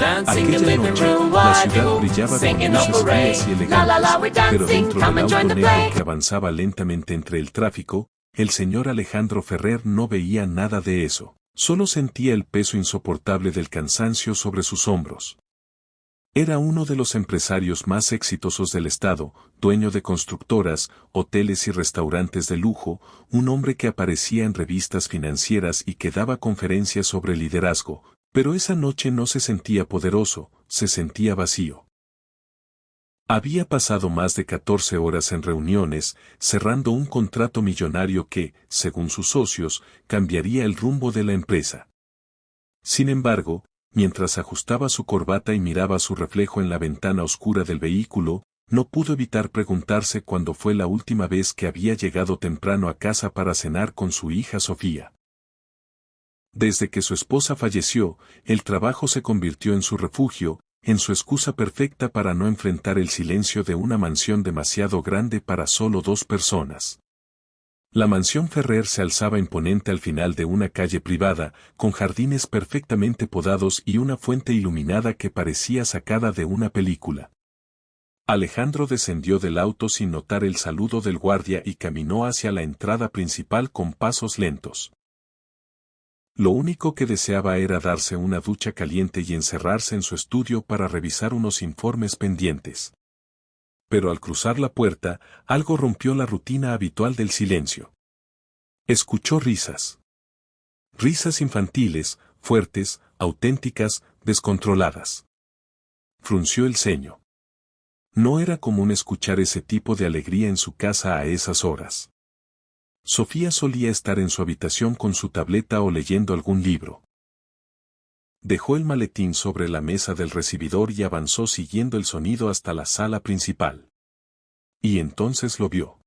Aquella noche, la ciudad brillaba con luces frías y elegantes, pero dentro del auto negro que avanzaba lentamente entre el tráfico, el señor Alejandro Ferrer no veía nada de eso, solo sentía el peso insoportable del cansancio sobre sus hombros. Era uno de los empresarios más exitosos del estado, dueño de constructoras, hoteles y restaurantes de lujo, un hombre que aparecía en revistas financieras y que daba conferencias sobre liderazgo, pero esa noche no se sentía poderoso, se sentía vacío. Había pasado más de 14 horas en reuniones, cerrando un contrato millonario que, según sus socios, cambiaría el rumbo de la empresa. Sin embargo, mientras ajustaba su corbata y miraba su reflejo en la ventana oscura del vehículo, no pudo evitar preguntarse cuándo fue la última vez que había llegado temprano a casa para cenar con su hija Sofía. Desde que su esposa falleció, el trabajo se convirtió en su refugio, en su excusa perfecta para no enfrentar el silencio de una mansión demasiado grande para solo 2 personas. La mansión Ferrer se alzaba imponente al final de una calle privada, con jardines perfectamente podados y una fuente iluminada que parecía sacada de una película. Alejandro descendió del auto sin notar el saludo del guardia y caminó hacia la entrada principal con pasos lentos. Lo único que deseaba era darse una ducha caliente y encerrarse en su estudio para revisar unos informes pendientes. Pero al cruzar la puerta, algo rompió la rutina habitual del silencio. Escuchó risas. Risas infantiles, fuertes, auténticas, descontroladas. Frunció el ceño. No era común escuchar ese tipo de alegría en su casa a esas horas. Sofía solía estar en su habitación con su tableta o leyendo algún libro. Dejó el maletín sobre la mesa del recibidor y avanzó siguiendo el sonido hasta la sala principal. Y entonces lo vio.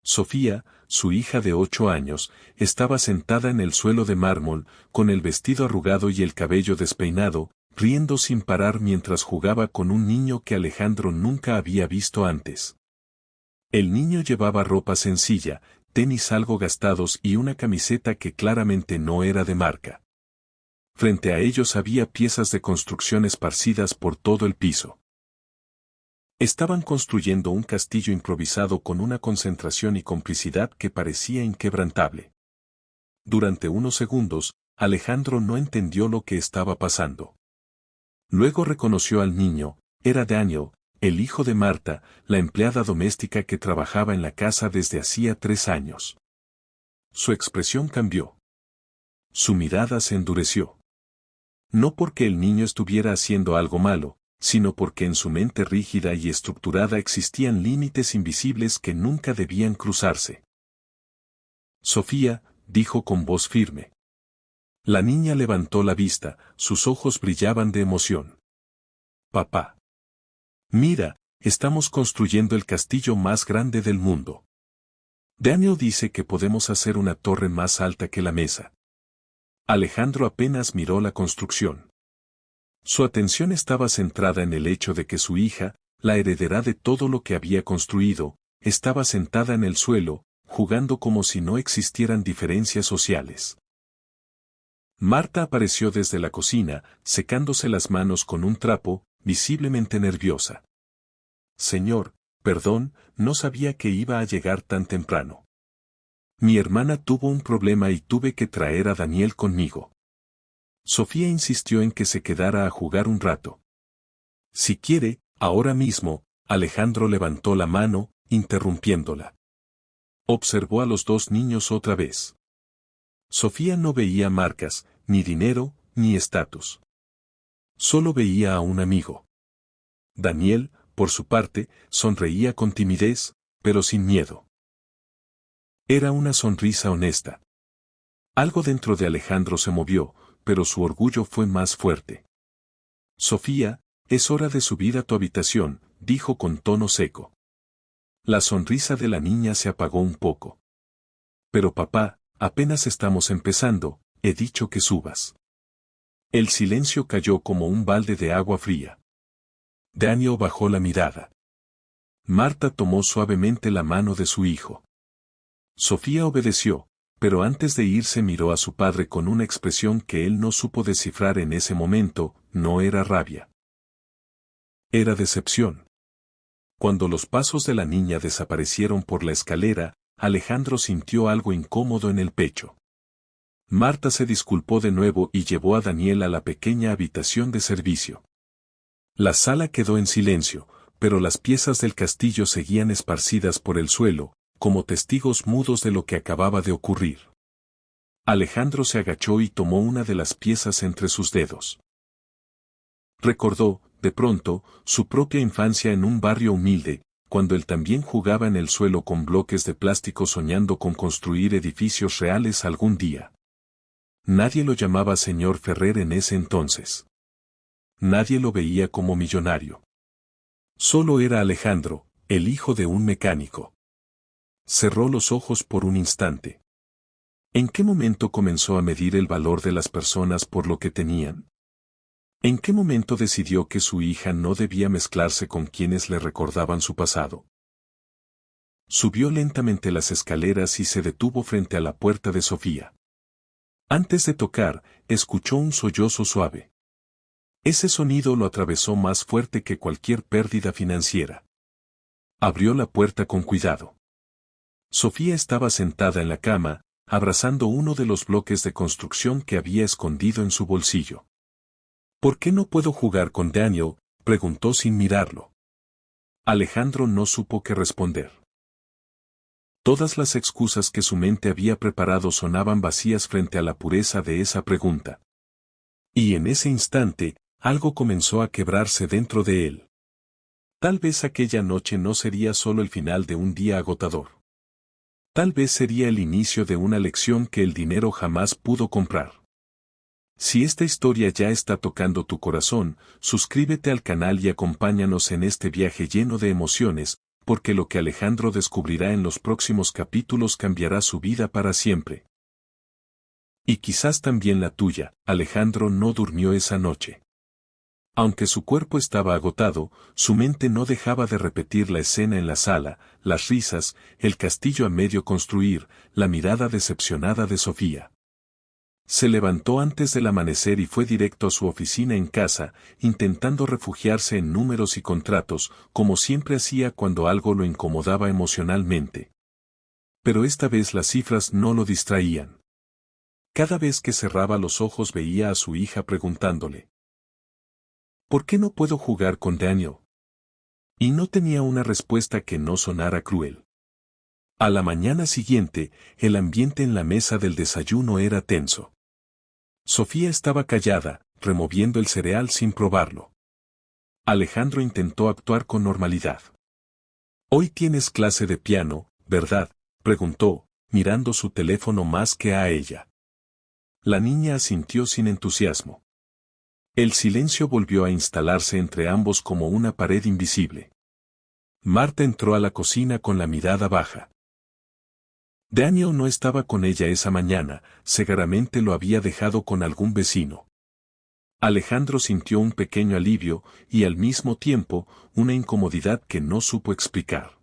Sofía, su hija de 8 años, estaba sentada en el suelo de mármol, con el vestido arrugado y el cabello despeinado, riendo sin parar mientras jugaba con un niño que Alejandro nunca había visto antes. El niño llevaba ropa sencilla, tenis algo gastados y una camiseta que claramente no era de marca. Frente a ellos había piezas de construcción esparcidas por todo el piso. Estaban construyendo un castillo improvisado con una concentración y complicidad que parecía inquebrantable. Durante unos segundos, Alejandro no entendió lo que estaba pasando. Luego reconoció al niño, era Daniel, el hijo de Marta, la empleada doméstica que trabajaba en la casa desde hacía 3 años. Su expresión cambió. Su mirada se endureció. No porque el niño estuviera haciendo algo malo, sino porque en su mente rígida y estructurada existían límites invisibles que nunca debían cruzarse. Sofía, dijo con voz firme. La niña levantó la vista, sus ojos brillaban de emoción. Papá. Mira, estamos construyendo el castillo más grande del mundo. Daniel dice que podemos hacer una torre más alta que la mesa. Alejandro apenas miró la construcción. Su atención estaba centrada en el hecho de que su hija, la heredera de todo lo que había construido, estaba sentada en el suelo, jugando como si no existieran diferencias sociales. Marta apareció desde la cocina, secándose las manos con un trapo, visiblemente nerviosa. Señor, perdón, no sabía que iba a llegar tan temprano. Mi hermana tuvo un problema y tuve que traer a Daniel conmigo. Sofía insistió en que se quedara a jugar un rato. Si quiere, ahora mismo, Alejandro levantó la mano, interrumpiéndola. Observó a los 2 niños otra vez. Sofía no veía marcas, ni dinero, ni estatus. Solo veía a un amigo. Daniel, por su parte, sonreía con timidez, pero sin miedo. Era una sonrisa honesta. Algo dentro de Alejandro se movió, pero su orgullo fue más fuerte. Sofía, es hora de subir a tu habitación, dijo con tono seco. La sonrisa de la niña se apagó un poco. Pero papá, apenas estamos empezando, he dicho que subas. El silencio cayó como un balde de agua fría. Daniel bajó la mirada. Marta tomó suavemente la mano de su hijo. Sofía obedeció, pero antes de irse miró a su padre con una expresión que él no supo descifrar en ese momento. No era rabia. Era decepción. Cuando los pasos de la niña desaparecieron por la escalera, Alejandro sintió algo incómodo en el pecho. Marta se disculpó de nuevo y llevó a Daniel a la pequeña habitación de servicio. La sala quedó en silencio, pero las piezas del castillo seguían esparcidas por el suelo, como testigos mudos de lo que acababa de ocurrir. Alejandro se agachó y tomó una de las piezas entre sus dedos. Recordó, de pronto, su propia infancia en un barrio humilde, cuando él también jugaba en el suelo con bloques de plástico soñando con construir edificios reales algún día. Nadie lo llamaba señor Ferrer en ese entonces. Nadie lo veía como millonario. Solo era Alejandro, el hijo de un mecánico. Cerró los ojos por un instante. ¿En qué momento comenzó a medir el valor de las personas por lo que tenían? ¿En qué momento decidió que su hija no debía mezclarse con quienes le recordaban su pasado? Subió lentamente las escaleras y se detuvo frente a la puerta de Sofía. Antes de tocar, escuchó un sollozo suave. Ese sonido lo atravesó más fuerte que cualquier pérdida financiera. Abrió la puerta con cuidado. Sofía estaba sentada en la cama, abrazando uno de los bloques de construcción que había escondido en su bolsillo. ¿Por qué no puedo jugar con Daniel?, preguntó sin mirarlo. Alejandro no supo qué responder. Todas las excusas que su mente había preparado sonaban vacías frente a la pureza de esa pregunta. Y en ese instante, algo comenzó a quebrarse dentro de él. Tal vez aquella noche no sería solo el final de un día agotador. Tal vez sería el inicio de una lección que el dinero jamás pudo comprar. Si esta historia ya está tocando tu corazón, suscríbete al canal y acompáñanos en este viaje lleno de emociones, porque lo que Alejandro descubrirá en los próximos capítulos cambiará su vida para siempre. Y quizás también la tuya. Alejandro no durmió esa noche. Aunque su cuerpo estaba agotado, su mente no dejaba de repetir la escena en la sala, las risas, el castillo a medio construir, la mirada decepcionada de Sofía. Se levantó antes del amanecer y fue directo a su oficina en casa, intentando refugiarse en números y contratos, como siempre hacía cuando algo lo incomodaba emocionalmente. Pero esta vez las cifras no lo distraían. Cada vez que cerraba los ojos veía a su hija preguntándole: ¿por qué no puedo jugar con Daniel? Y no tenía una respuesta que no sonara cruel. A la mañana siguiente, el ambiente en la mesa del desayuno era tenso. Sofía estaba callada, removiendo el cereal sin probarlo. Alejandro intentó actuar con normalidad. «Hoy tienes clase de piano, ¿verdad?», preguntó, mirando su teléfono más que a ella. La niña asintió sin entusiasmo. El silencio volvió a instalarse entre ambos como una pared invisible. Marta entró a la cocina con la mirada baja. Daniel no estaba con ella esa mañana, seguramente lo había dejado con algún vecino. Alejandro sintió un pequeño alivio y al mismo tiempo una incomodidad que no supo explicar.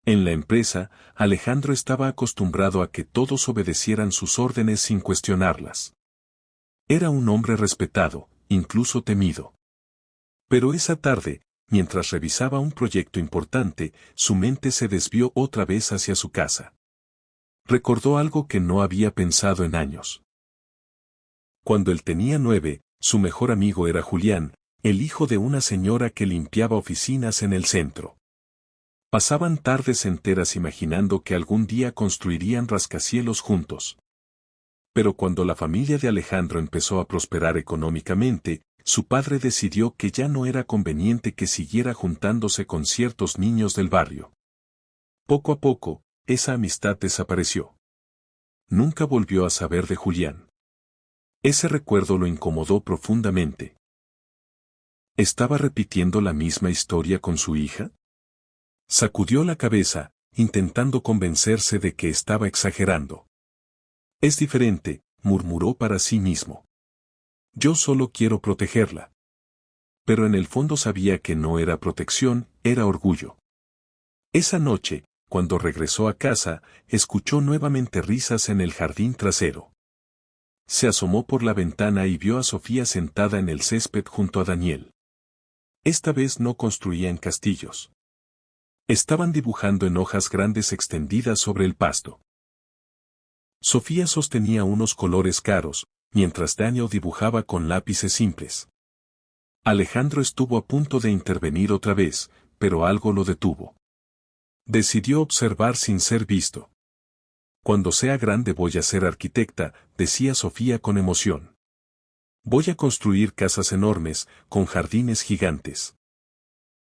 En la empresa, Alejandro estaba acostumbrado a que todos obedecieran sus órdenes sin cuestionarlas. Era un hombre respetado, incluso temido. Pero esa tarde, mientras revisaba un proyecto importante, su mente se desvió otra vez hacia su casa. Recordó algo que no había pensado en años. Cuando él tenía 9, su mejor amigo era Julián, el hijo de una señora que limpiaba oficinas en el centro. Pasaban tardes enteras imaginando que algún día construirían rascacielos juntos. Pero cuando la familia de Alejandro empezó a prosperar económicamente, su padre decidió que ya no era conveniente que siguiera juntándose con ciertos niños del barrio. Poco a poco, esa amistad desapareció. Nunca volvió a saber de Julián. Ese recuerdo lo incomodó profundamente. ¿Estaba repitiendo la misma historia con su hija? Sacudió la cabeza, intentando convencerse de que estaba exagerando. Es diferente, murmuró para sí mismo. Yo solo quiero protegerla. Pero en el fondo sabía que no era protección, era orgullo. Esa noche, cuando regresó a casa, escuchó nuevamente risas en el jardín trasero. Se asomó por la ventana y vio a Sofía sentada en el césped junto a Daniel. Esta vez no construían castillos. Estaban dibujando en hojas grandes extendidas sobre el pasto. Sofía sostenía unos colores caros, mientras Daniel dibujaba con lápices simples. Alejandro estuvo a punto de intervenir otra vez, pero algo lo detuvo. Decidió observar sin ser visto. Cuando sea grande voy a ser arquitecta, decía Sofía con emoción. Voy a construir casas enormes, con jardines gigantes.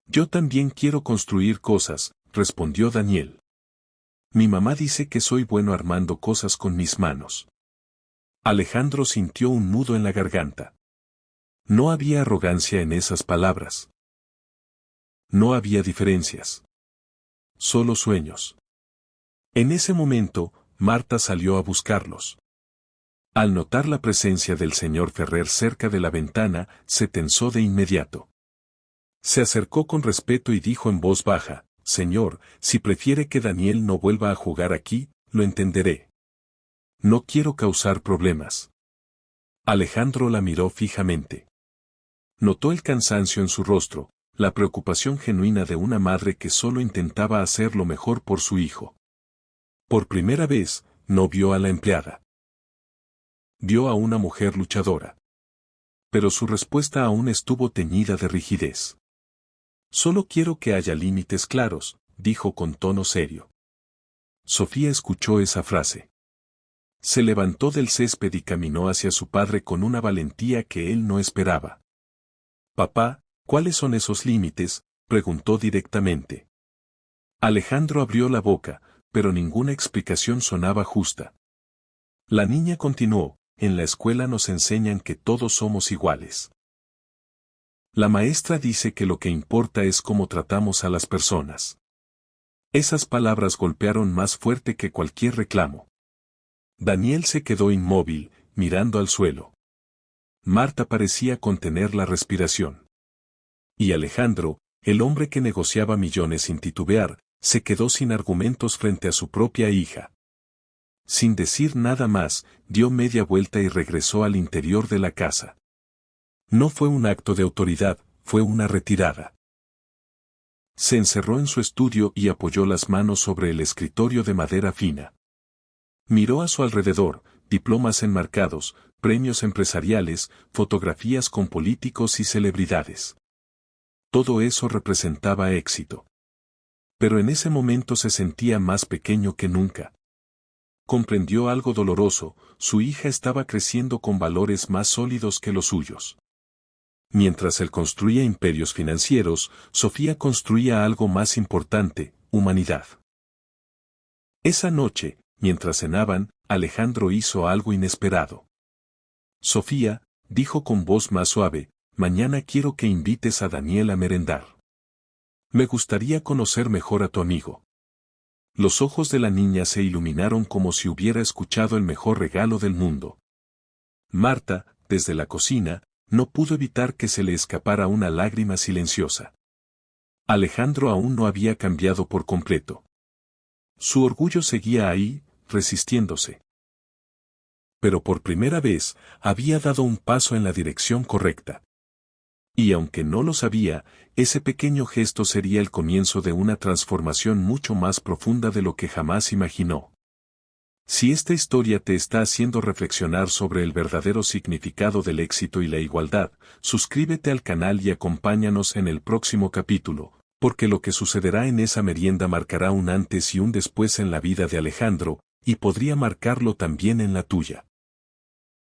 Yo también quiero construir cosas, respondió Daniel. Mi mamá dice que soy bueno armando cosas con mis manos. Alejandro sintió un nudo en la garganta. No había arrogancia en esas palabras. No había diferencias. Solo sueños. En ese momento, Marta salió a buscarlos. Al notar la presencia del señor Ferrer cerca de la ventana, se tensó de inmediato. Se acercó con respeto y dijo en voz baja, «Señor, si prefiere que Daniel no vuelva a jugar aquí, lo entenderé. No quiero causar problemas». Alejandro la miró fijamente. Notó el cansancio en su rostro, la preocupación genuina de una madre que solo intentaba hacer lo mejor por su hijo. Por primera vez, no vio a la empleada. Vio a una mujer luchadora. Pero su respuesta aún estuvo teñida de rigidez. «Solo quiero que haya límites claros», dijo con tono serio. Sofía escuchó esa frase. Se levantó del césped y caminó hacia su padre con una valentía que él no esperaba. «Papá, ¿cuáles son esos límites?», preguntó directamente. Alejandro abrió la boca, pero ninguna explicación sonaba justa. La niña continuó, «En la escuela nos enseñan que todos somos iguales. La maestra dice que lo que importa es cómo tratamos a las personas». Esas palabras golpearon más fuerte que cualquier reclamo. Daniel se quedó inmóvil, mirando al suelo. Marta parecía contener la respiración. Y Alejandro, el hombre que negociaba millones sin titubear, se quedó sin argumentos frente a su propia hija. Sin decir nada más, dio media vuelta y regresó al interior de la casa. No fue un acto de autoridad, fue una retirada. Se encerró en su estudio y apoyó las manos sobre el escritorio de madera fina. Miró a su alrededor, diplomas enmarcados, premios empresariales, fotografías con políticos y celebridades. Todo eso representaba éxito. Pero en ese momento se sentía más pequeño que nunca. Comprendió algo doloroso, su hija estaba creciendo con valores más sólidos que los suyos. Mientras él construía imperios financieros, Sofía construía algo más importante, humanidad. Esa noche, mientras cenaban, Alejandro hizo algo inesperado. «Sofía», dijo con voz más suave, «mañana quiero que invites a Daniel a merendar. Me gustaría conocer mejor a tu amigo». Los ojos de la niña se iluminaron como si hubiera escuchado el mejor regalo del mundo. Marta, desde la cocina, no pudo evitar que se le escapara una lágrima silenciosa. Alejandro aún no había cambiado por completo. Su orgullo seguía ahí, resistiéndose. Pero por primera vez, había dado un paso en la dirección correcta. Y aunque no lo sabía, ese pequeño gesto sería el comienzo de una transformación mucho más profunda de lo que jamás imaginó. Si esta historia te está haciendo reflexionar sobre el verdadero significado del éxito y la igualdad, suscríbete al canal y acompáñanos en el próximo capítulo, porque lo que sucederá en esa merienda marcará un antes y un después en la vida de Alejandro, y podría marcarlo también en la tuya.